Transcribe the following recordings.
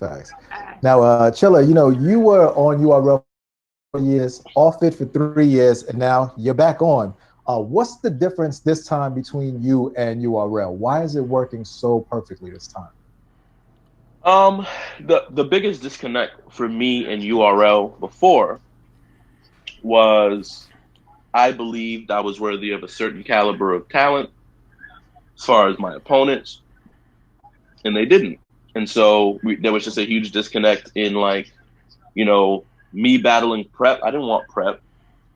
Facts. Now, Chilla, you know, you were on URL for years, off it for 3 years, and now you're back on. What's the difference this time between you and URL? Why is it working so perfectly this time? Um, the biggest disconnect for me and URL before was I believed I was worthy of a certain caliber of talent as far as my opponents, and they didn't. And so there was just a huge disconnect in like, you know, me battling prep. I didn't want prep.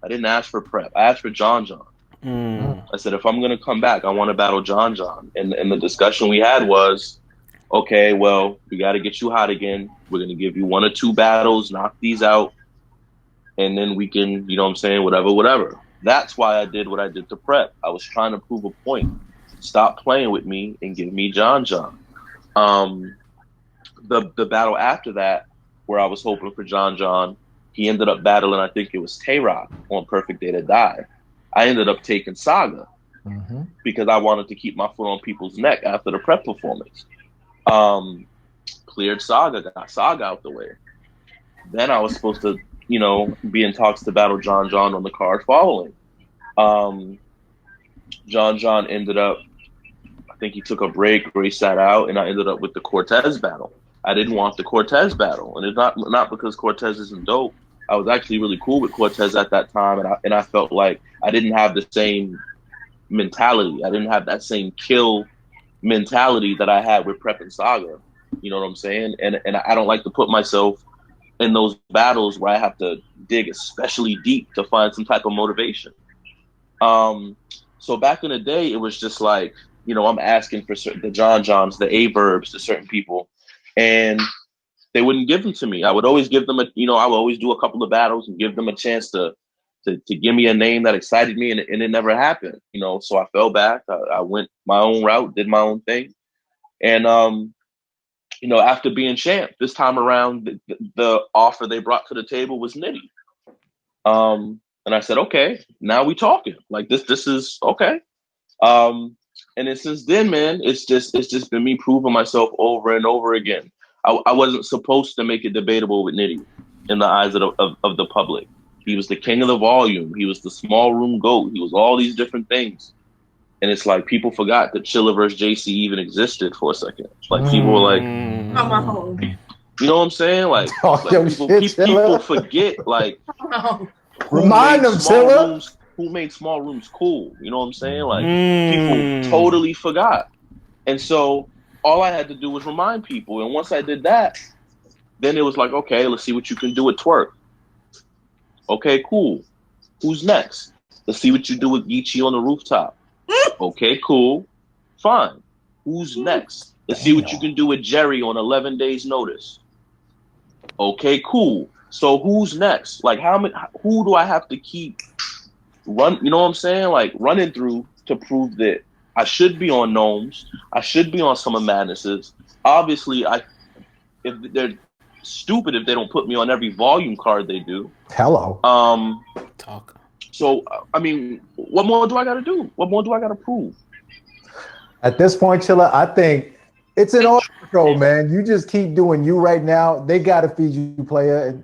I didn't ask for prep. I asked for John John. Mm. I said, if I'm gonna come back, I want to battle John John. And the discussion we had was, okay, well, we got to get you hot again. We're gonna give you one or two battles, knock these out, and then we can, you know what I'm saying, whatever, whatever. That's why I did what I did to prep. I was trying to prove a point. Stop playing with me and give me John John. Um, the battle after that, where I was hoping for John John, he ended up battling, I think it was Tay Rock on Perfect Day to Die. I ended up taking Saga Hmm. because I wanted to keep my foot on people's neck after the prep performance. Um, Cleared Saga, got Saga out the way. Then I was supposed to, you know, be in talks to battle John John on the card following. Um, John John ended up, I think he took a break or he sat out, and I ended up with the Cortez battle. I didn't want the Cortez battle, and it's not because Cortez isn't dope. I was actually really cool with Cortez at that time, and I felt like I didn't have the same mentality. I didn't have that same kill mentality that I had with Prep and Saga. You know what I'm saying? And I don't like to put myself in those battles where I have to dig especially deep to find some type of motivation. Um, so back in the day, it was just like, you know, I'm asking for certain, the John Johns, the A verbs to certain people, and they wouldn't give them to me. I would always give them I would always do a couple of battles and give them a chance to give me a name that excited me, and it never happened. You know, so I fell back. I went my own route, did my own thing, and you know, after being champ, this time around, the offer they brought to the table was Nitty. And I said, okay, now we talking. Like this is okay. Um, and then since then, man, it's just been me proving myself over and over again. I wasn't supposed to make it debatable with Nitty in the eyes of the public. He was the king of the volume. He was the small room goat. He was all these different things. And it's like people forgot that Chilla versus JC even existed for a second. Like people were like, Come on. you know what I'm saying? Talk Like your shit, people Chilla. forget like Come on. Remind them, Chilla. who made small rooms cool. You know what I'm saying? Like people totally forgot. And so all I had to do was remind people. And once I did that, then it was like, okay, let's see what you can do with twerk. Okay, cool. Who's next? Let's see what you do with Geechee on the rooftop. Okay, cool. Fine. Who's next? Let's see what you Damn. can do with Jerry on 11 days notice. Okay, cool. So who's next? Like who do I have to keep you know what I'm saying? Like running through to prove that I should be on Gnomes. I should be on some of Madnesses. Obviously, if they're stupid if they don't put me on every volume card they do. Hello. Um Talk. so I mean, what more do I gotta do? What more do I gotta prove? At this point, Chilla, I think it's an auto control, man. You just keep doing you right now. They got to feed you, player. And